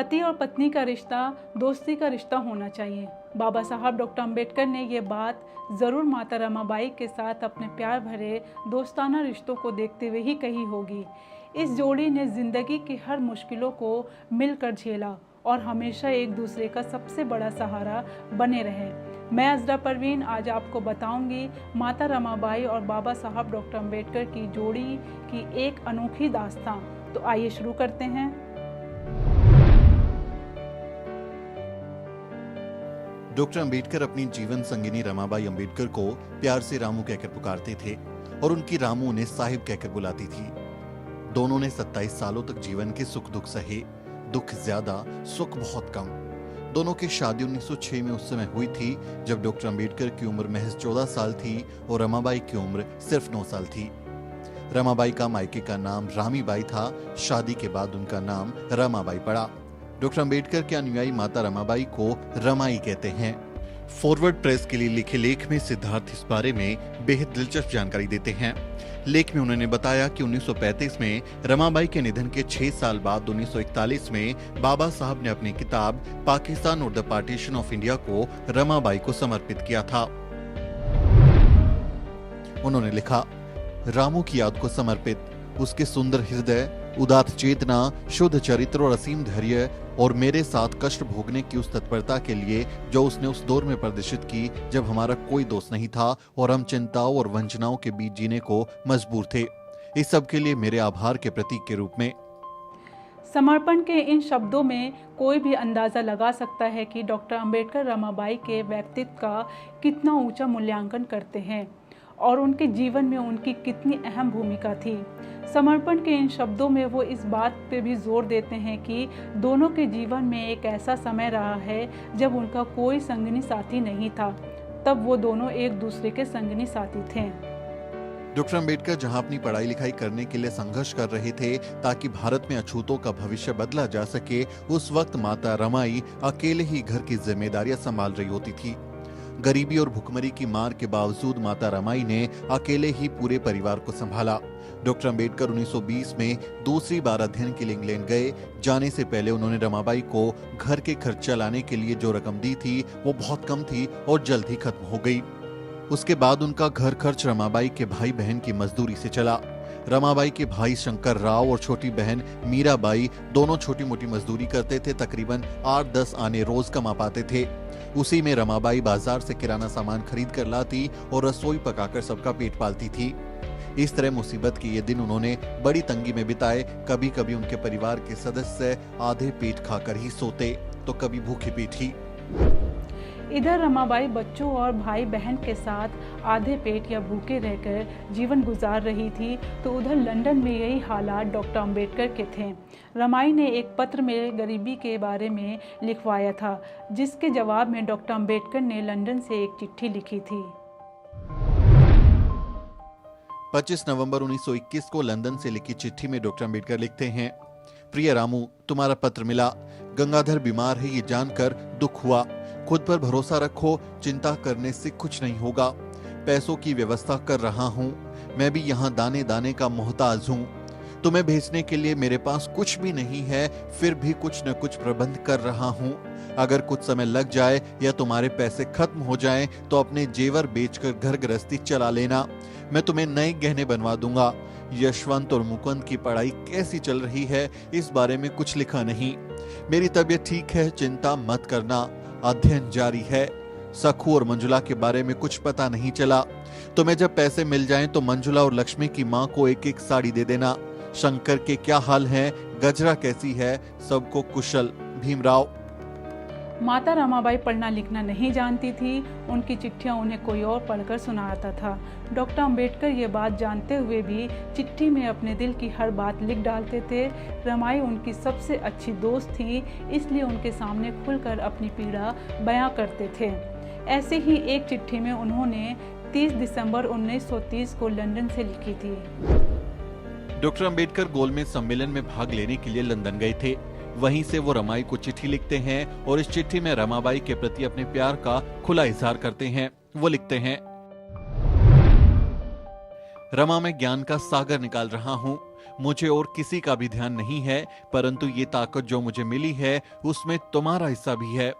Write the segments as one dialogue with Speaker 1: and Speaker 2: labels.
Speaker 1: पति और पत्नी का रिश्ता दोस्ती का रिश्ता होना चाहिए। बाबा साहब डॉक्टर अंबेडकर ने ये बात ज़रूर माता रमाबाई के साथ अपने प्यार भरे दोस्ताना रिश्तों को देखते हुए ही कही होगी। इस जोड़ी ने ज़िंदगी की हर मुश्किलों को मिलकर झेला और हमेशा एक दूसरे का सबसे बड़ा सहारा बने रहे। मैं अज़रा परवीन आज आपको बताऊंगी माता रमाबाई और बाबा साहब डॉक्टर अंबेडकर की जोड़ी की एक अनोखी दास्तां। तो आइए शुरू करते हैं।
Speaker 2: डॉक्टर अंबेडकर अपनी जीवन संगिनी रमाबाई अंबेडकर को प्यार से रामू कहकर पुकारते थे और उनकी रामू उन्हें साहिब कहकर बुलाती थी। दोनों ने 27 सालों तक जीवन के सुख दुख सहे, दुख ज्यादा सुख बहुत कम। दोनों की शादी 1906 में उस समय हुई थी जब डॉक्टर अंबेडकर की उम्र महज 14 साल थी और रमाबाई की उम्र सिर्फ 9 साल थी। रमाबाई का मायके का नाम रामीबाई था। शादी के बाद उनका नाम रमाबाई पड़ा। डॉक्टर अंबेडकर के अनुयायी माता रमाबाई को रमाई कहते हैं। फॉरवर्ड प्रेस के लिए लिखे लेख में सिद्धार्थ इस बारे में बेहद दिलचस्प जानकारी देते हैं। लेख में उन्होंने बताया कि 1935 में रमाबाई के निधन के 6 साल बाद 1941 में बाबा साहब ने अपनी किताब पाकिस्तान और द पार्टीशन ऑफ इंडिया को रमाबाई को समर्पित किया था। उन्होंने लिखा, रामू की याद को समर्पित। उसके सुंदर हृदय, उदात्त चेतना, शुद्ध चरित्र और असीम धैर्य और मेरे साथ कष्ट भोगने की उस तत्परता के लिए जो उसने उस दौर में प्रदर्शित की जब हमारा कोई दोस्त नहीं था और हम चिंताओं और वंचनाओं के बीच जीने को मजबूर थे। इस सब के लिए मेरे आभार के प्रतीक के रूप में।
Speaker 1: समर्पण के इन शब्दों में कोई भी अंदाज़ा लगा सकता है कि डॉक्टर अंबेडकर रमाबाई के व्यक्तित्व का कितना ऊंचा मूल्यांकन करते हैं और उनके जीवन में उनकी कितनी अहम भूमिका थी। समर्पण के इन शब्दों में वो इस बात पे भी जोर देते हैं कि दोनों के जीवन में एक ऐसा समय रहा है जब उनका कोई संगिनी साथी नहीं था, तब वो दोनों एक दूसरे के संगिनी साथी थे।
Speaker 2: डॉक्टर अंबेडकर जहां अपनी पढ़ाई लिखाई करने के लिए संघर्ष कर रहे थे ताकि भारत में अछूतों का भविष्य बदला जा सके, उस वक्त माता रमाई अकेले ही घर की जिम्मेदारियां संभाल रही होती थी। गरीबी और भुखमरी की मार के बावजूद माता रमाई ने अकेले ही पूरे परिवार को संभाला। डॉक्टर अंबेडकर 1920 में दूसरी बार अध्ययन के लिए इंग्लैंड गए। जाने से पहले उन्होंने रमाबाई को घर के खर्च चलाने के लिए जो रकम दी थी वो बहुत कम थी और जल्द ही खत्म हो गई। उसके बाद उनका घर खर्च रमाबाई के भाई बहन की मजदूरी से चला। रमाबाई के भाई शंकर राव और छोटी बहन मीराबाई दोनों छोटी मोटी मजदूरी करते थे। तकरीबन 8-10 आने रोज कमा पाते थे। उसी में रमाबाई बाजार से किराना सामान खरीद कर लाती और रसोई पकाकर सबका पेट पालती थी। इस तरह मुसीबत के ये दिन उन्होंने बड़ी तंगी में बिताए। कभी कभी उनके परिवार के सदस्य आधे पेट खाकर ही सोते तो कभी भूखे पेट ही।
Speaker 1: इधर रमाबाई बच्चों और भाई बहन के साथ आधे पेट या भूखे रहकर जीवन गुजार रही थी, तो उधर लंदन में यही हालात डॉक्टर अंबेडकर के थे। रमाई ने एक पत्र में गरीबी के बारे में लिखवाया था, जिसके जवाब में डॉक्टर अंबेडकर ने लंदन से एक चिट्ठी लिखी थी।
Speaker 2: 25 नवंबर 1921 को लंदन से लिखी चिट्ठी में डॉक्टर अंबेडकर लिखते हैं, प्रिय रामू, तुम्हारा पत्र मिला। गंगाधर बीमार है ये जानकर दुख हुआ। खुद पर भरोसा रखो, चिंता करने से कुछ नहीं होगा। पैसों की व्यवस्था कर रहा हूँ। मैं भी यहाँ दाने दाने का मोहताज हूँ। तुम्हें भेजने के लिए मेरे पास कुछ भी नहीं है, फिर भी कुछ न कुछ प्रबंध कर रहा हूँ। अगर कुछ समय लग जाए या तुम्हारे पैसे खत्म हो जाएं, तो अपने जेवर बेचकर घर गृहस्थी चला लेना। मैं तुम्हें नए गहने बनवा दूंगा। यशवंत और मुकुंद की पढ़ाई कैसी चल रही है इस बारे में कुछ लिखा नहीं। मेरी तबीयत ठीक है, चिंता मत करना। अध्ययन जारी है। सखू और मंजुला के बारे में कुछ पता नहीं चला। तुम्हें जब पैसे मिल जाएं तो मंजुला और लक्ष्मी की माँ को एक एक साड़ी दे देना। शंकर के क्या हाल है, गजरा कैसी है, सबको कुशल। भीमराव।
Speaker 1: माता रमाबाई पढ़ना लिखना नहीं जानती थी। उनकी चिट्ठियां उन्हें कोई और पढ़कर सुनाता था। डॉक्टर अंबेडकर ये बात जानते हुए भी चिट्ठी में अपने दिल की हर बात लिख डालते थे। रमाई उनकी सबसे अच्छी दोस्त थी, इसलिए उनके सामने खुलकर अपनी पीड़ा बयां करते थे। ऐसे ही एक चिट्ठी में उन्होंने 30 दिसंबर 1930 को लंदन से लिखी थी।
Speaker 2: डॉक्टर अंबेडकर गोलमेज सम्मेलन में भाग लेने के लिए लंदन गए थे। वहीं से वो रमाई को चिट्ठी लिखते हैं और इस चिट्ठी में रमाबाई के प्रति अपने प्यार का खुला इजहार करते हैं। वो लिखते हैं, रमा मैं ज्ञान का सागर निकाल रहा हूँ। मुझे और किसी का भी ध्यान नहीं है, परंतु ये ताकत जो मुझे मिली है उसमें तुम्हारा हिस्सा भी है।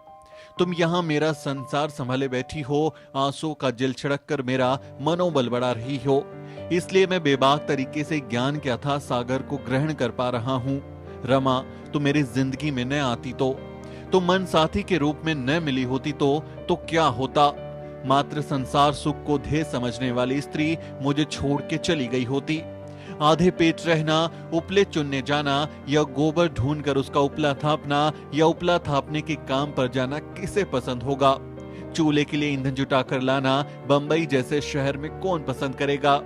Speaker 2: तुम यहाँ मेरा संसार संभाले बैठी हो, आंसू का जल छिड़क कर मेरा मनोबल बढ़ा रही हो, इसलिए मैं बेबाक तरीके से ज्ञान के अथाह सागर को ग्रहण कर पा रहा हूँ। रमा, तुम मेरी जिंदगी में न आती तो तुम मन साथी के रूप में न मिली होती तो क्या होता? मात्र संसार सुख को ध्येय समझने वाली स्त्री मुझे छोड़ के चली गई होती। आधे पेट रहना, उपले चुनने जाना या गोबर ढूंढकर उसका उपला थापना या उपला थापने के काम पर जाना किसे पसंद होगा? चूल्हे के लिए ईंधन जुटा कर लाना बंबई जैसे शहर में कौन पसंद करेगा?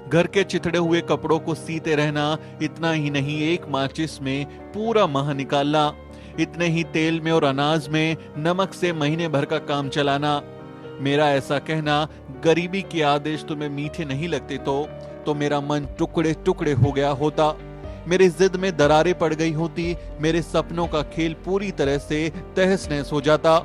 Speaker 2: घर के चिथड़े हुए कपड़ों को सीते रहना, इतना ही नहीं एक माचिस में पूरा माह निकालना, इतने ही तेल में और अनाज में नमक से महीने भर का काम चलाना। मेरा ऐसा कहना, गरीबी के आदेश तुम्हें मीठे नहीं लगते तो मेरा मन टुकड़े टुकड़े हो गया होता। मेरी जिद में दरारें पड़ गई होती, मेरे सपनों का खेल पूरी तरह से तहस नहस हो जाता।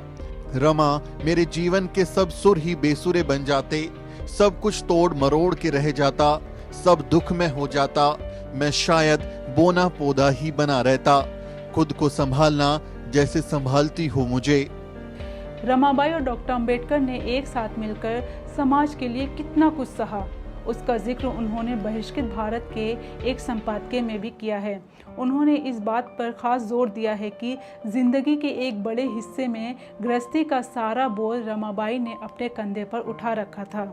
Speaker 2: रमा, मेरे जीवन के सब सुर ही बेसुरे बन जाते, सब कुछ तोड़ मरोड़ के रह जाता, सब दुख में हो जाता। मैं शायद बोना पौधा ही बना रहता, खुद को संभालना जैसे संभालती हो मुझे।
Speaker 1: रमाबाई और डॉक्टर अंबेडकर ने एक साथ मिलकर समाज के लिए कितना कुछ सहा, उसका जिक्र उन्होंने बहिष्कृत भारत के एक संपादकीय में भी किया है। उन्होंने इस बात पर खास जोर दिया है कि जिंदगी के एक बड़े हिस्से में गृहस्थी का सारा बोझ रमाबाई ने अपने कंधे पर उठा रखा था।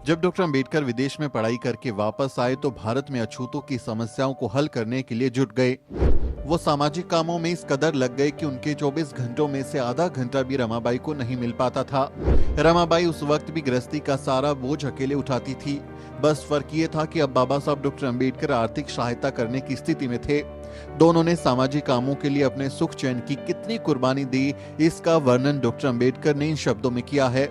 Speaker 2: जब डॉक्टर अंबेडकर विदेश में पढ़ाई करके वापस आए तो भारत में अछूतों की समस्याओं को हल करने के लिए जुट गए। वो सामाजिक कामों में इस कदर लग गए कि उनके 24 घंटों में से आधा घंटा भी रमाबाई को नहीं मिल पाता था। रमाबाई उस वक्त भी गृहस्थी का सारा बोझ अकेले उठाती थी। बस फर्क ये था कि अब बाबा साहब डॉक्टर अंबेडकर आर्थिक सहायता करने की स्थिति में थे। दोनों ने सामाजिक कामों के लिए अपने सुख चैन की कितनी कुर्बानी दी, इसका वर्णन डॉक्टर अंबेडकर ने इन शब्दों में किया है।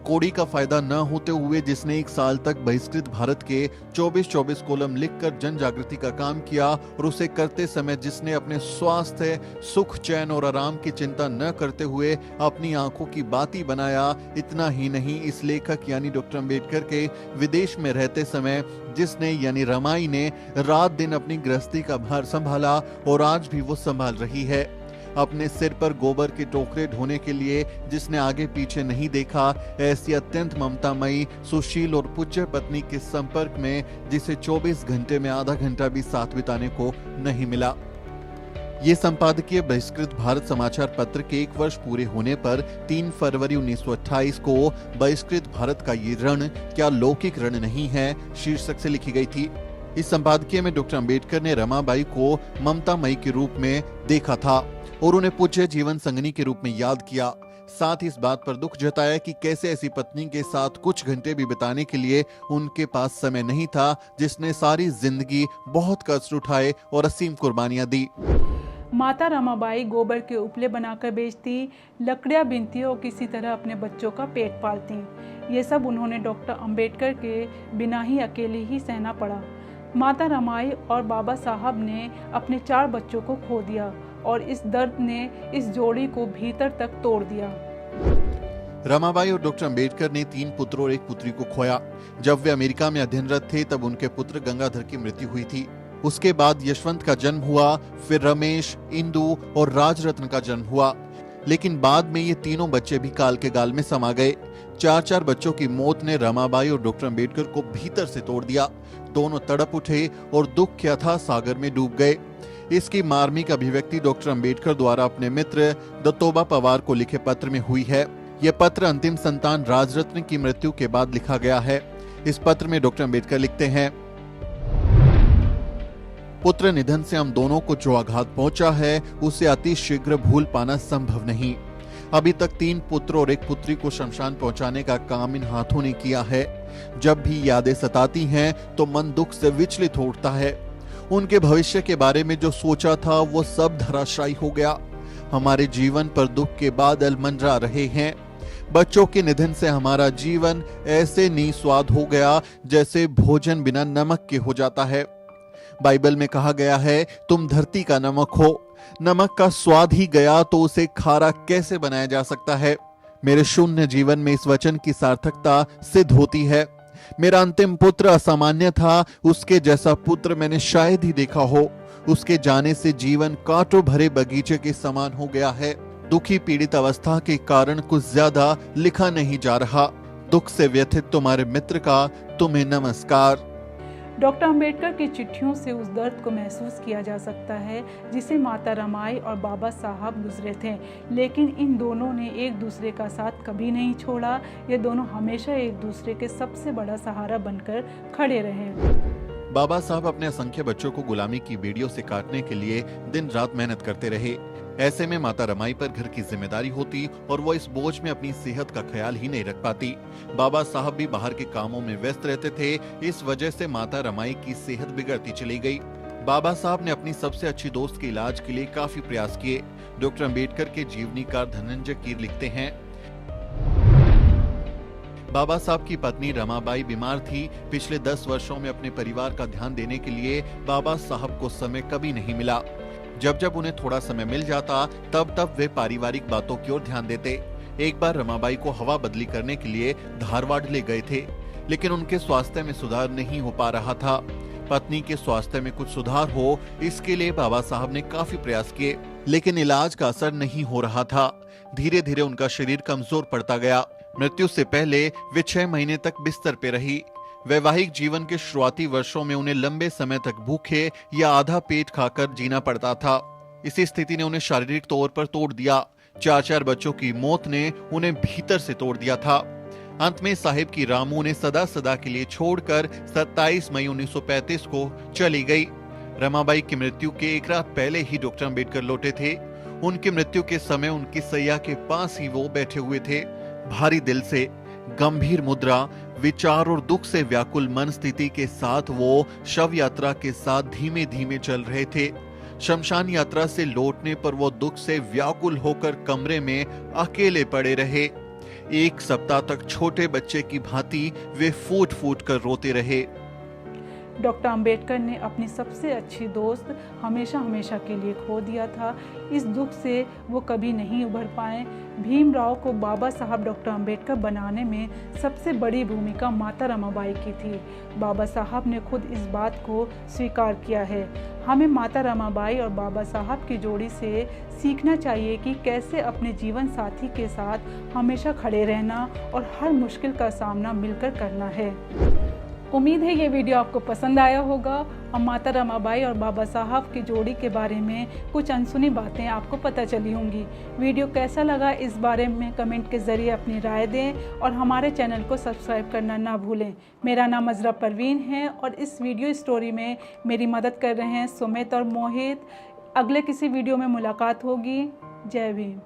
Speaker 2: कोड़ी का फायदा न होते हुए जिसने 1 साल तक बहिष्कृत भारत के 24-24 कॉलम लिखकर जन जागृति का काम किया और उसे करते समय जिसने अपने स्वास्थ्य, सुख, चैन और आराम की चिंता न करते हुए अपनी आंखों की बाती बनाया। इतना ही नहीं, इस लेखक यानी डॉक्टर अंबेडकर के विदेश में रहते समय जिसने यानी रमाई ने रात दिन अपनी गृहस्थी का भार संभाला और आज भी वो संभाल रही है। अपने सिर पर गोबर के टोकरे ढोने के लिए जिसने आगे पीछे नहीं देखा, ऐसी अत्यंत ममतामयी, सुशील और पूज्य पत्नी के संपर्क में जिसे 24 घंटे में आधा घंटा भी साथ बिताने को नहीं मिला। ये संपादकीय बहिष्कृत भारत समाचार पत्र के 1 वर्ष पूरे होने पर 3 फरवरी 1928 को बहिष्कृत भारत का ये रण क्या लौकिक रण नहीं है शीर्षक से लिखी गई थी। इस संपादकीय में डॉक्टर अंबेडकर ने रमाबाई को ममतामयी के रूप में देखा था और उन्हें पूज्य जीवन संगनी के रूप में याद किया। साथ ही इस बात पर दुख जताया कि कैसे ऐसी पत्नी के साथ कुछ घंटे भी बिताने के लिए उनके पास समय नहीं था, जिसने सारी जिंदगी बहुत कष्ट उठाए और असीम कुर्बानियां दी।
Speaker 1: माता रमाबाई गोबर के उपले बनाकर बेचती, लकड़ियां बीनती और किसी तरह अपने बच्चों का पेट पालती। ये सब उन्होंने डॉक्टर अंबेडकर के बिना ही अकेले ही सहना पड़ा। माता रमाई और बाबा साहब ने अपने 4 बच्चों को खो दिया और इस दर्द ने इस जोड़ी को भीतर तक तोड़ दिया।
Speaker 2: रमाबाई और डॉक्टर अंबेडकर ने 3 पुत्र और 1 पुत्री को खोया। जब वे अमेरिका में अध्ययनरत थे तब उनके पुत्र गंगाधर की मृत्यु हुई थी। उसके बाद यशवंत का जन्म हुआ, फिर रमेश, इंदु और राजरत्न का जन्म हुआ। लेकिन बाद में ये तीनों बच्चे भी काल के गाल में समा गए। 4 बच्चों की मौत ने रमाबाई और डॉक्टर अंबेडकर को भीतर से तोड़ दिया। दोनों तड़प उठे और दुख के अथाह सागर में डूब गए। इसकी मार्मिक अभिव्यक्ति डॉक्टर अंबेडकर द्वारा अपने मित्र दत्तोबा पवार को लिखे पत्र में हुई है। यह पत्र अंतिम संतान राजरत्न की मृत्यु के बाद लिखा गया है। इस पत्र में डॉक्टर अंबेडकर लिखते हैं, पुत्र निधन से हम दोनों को जो आघात पहुंचा है उसे अति शीघ्र भूल पाना संभव नहीं। अभी तक 3 पुत्र और 1 पुत्री को शमशान पहुंचाने का काम इन हाथों ने किया है। जब भी यादें सताती हैं तो मन दुख से विचलित हो उठता है। उनके भविष्य के बारे में जो सोचा था वो सब धराशायी हो गया। हमारे जीवन पर दुख के बादल मंडरा रहे हैं। बच्चों के निधन से हमारा जीवन ऐसे निस्वाद हो गया जैसे भोजन बिना नमक के हो जाता है। बाइबल में कहा गया है, तुम धरती का नमक हो। नमक का स्वाद ही गया तो उसे खारा कैसे बनाया जा सकता है। मेरे शून्य जीवन में इस वचन की सार्थकता सिद्ध होती है। मेरा अंतिम पुत्र असामान्य था, उसके जैसा पुत्र मैंने शायद ही देखा हो। उसके जाने से जीवन कांटों भरे बगीचे के समान हो गया है। दुखी पीड़ित अवस्था के कारण कुछ ज्यादा लिखा नहीं जा रहा। दुख से व्यथित तुम्हारे मित्र का तुम्हें नमस्कार।
Speaker 1: डॉक्टर अंबेडकर की चिट्ठियों से उस दर्द को महसूस किया जा सकता है जिसे माता रमाई और बाबा साहब गुजरे थे, लेकिन इन दोनों ने एक दूसरे का साथ कभी नहीं छोड़ा। ये दोनों हमेशा एक दूसरे के सबसे बड़ा सहारा बनकर खड़े रहे।
Speaker 2: बाबा साहब अपने असंख्य बच्चों को गुलामी की बेड़ियों से काटने के लिए दिन रात मेहनत करते रहे। ऐसे में माता रमाई पर घर की जिम्मेदारी होती और वो इस बोझ में अपनी सेहत का ख्याल ही नहीं रख पाती। बाबा साहब भी बाहर के कामों में व्यस्त रहते थे। इस वजह से माता रमाई की सेहत बिगड़ती चली गई। बाबा साहब ने अपनी सबसे अच्छी दोस्त के इलाज के लिए काफी प्रयास किए। डॉक्टर अंबेडकर के जीवनीकार धनंजय कीर लिखते हैं, बाबा साहब की पत्नी रमाबाई बीमार थी। पिछले 10 वर्षों में अपने परिवार का ध्यान देने के लिए बाबा साहब को समय कभी नहीं मिला। जब जब उन्हें थोड़ा समय मिल जाता तब तब वे पारिवारिक बातों की ओर ध्यान देते। एक बार रमाबाई को हवा बदली करने के लिए धारवाड़ ले गए थे, लेकिन उनके स्वास्थ्य में सुधार नहीं हो पा रहा था। पत्नी के स्वास्थ्य में कुछ सुधार हो, इसके लिए बाबा साहब ने काफी प्रयास किए, लेकिन इलाज का असर नहीं हो रहा था। धीरे धीरे उनका शरीर कमजोर पड़ता गया। मृत्यु से पहले वे 6 महीने तक बिस्तर पे रही। वैवाहिक जीवन के शुरुआती वर्षों में उन्हें लंबे समय तक भूखे या आधा पेट खाकर जीना पड़ता था। इसी स्थिति ने उन्हें शारीरिक तौर पर तोड़ दिया। 4 बच्चों की मौत ने उन्हें भीतर से तोड़ दिया था। अंत में साहिब की रामू ने सदा सदा के लिए छोड़कर 27 मई 1935 को चली गई। रमाबाई की मृत्यु के एक रात पहले ही डॉक्टर अंबेडकर लौटे थे। उनकी मृत्यु के समय उनकी सैया के पास ही वो बैठे हुए थे। भारी दिल से, गंभीर मुद्रा, विचार और दुख से व्याकुल मन स्थिति के साथ वो शव यात्रा के साथ धीमे धीमे चल रहे थे। शमशान यात्रा से लौटने पर वो दुख से व्याकुल होकर कमरे में अकेले पड़े रहे। 1 सप्ताह तक छोटे बच्चे की भांति वे फूट फूट कर रोते रहे।
Speaker 1: डॉक्टर अंबेडकर ने अपनी सबसे अच्छी दोस्त हमेशा हमेशा के लिए खो दिया था। इस दुख से वो कभी नहीं उभर पाए। भीमराव को बाबा साहब डॉक्टर अंबेडकर बनाने में सबसे बड़ी भूमिका माता रमाबाई की थी। बाबा साहब ने खुद इस बात को स्वीकार किया है। हमें माता रमाबाई और बाबा साहब की जोड़ी से सीखना चाहिए कि कैसे अपने जीवन साथी के साथ हमेशा खड़े रहना और हर मुश्किल का सामना मिलकर करना है। उम्मीद है ये वीडियो आपको पसंद आया होगा और माता रमाबाई और बाबा साहब की जोड़ी के बारे में कुछ अनसुनी बातें आपको पता चली होंगी। वीडियो कैसा लगा इस बारे में कमेंट के ज़रिए अपनी राय दें और हमारे चैनल को सब्सक्राइब करना ना भूलें। मेरा नाम अजरा परवीन है और इस वीडियो स्टोरी में मेरी मदद कर रहे हैं सुमित और मोहित। अगले किसी वीडियो में मुलाकात होगी। जय भीम।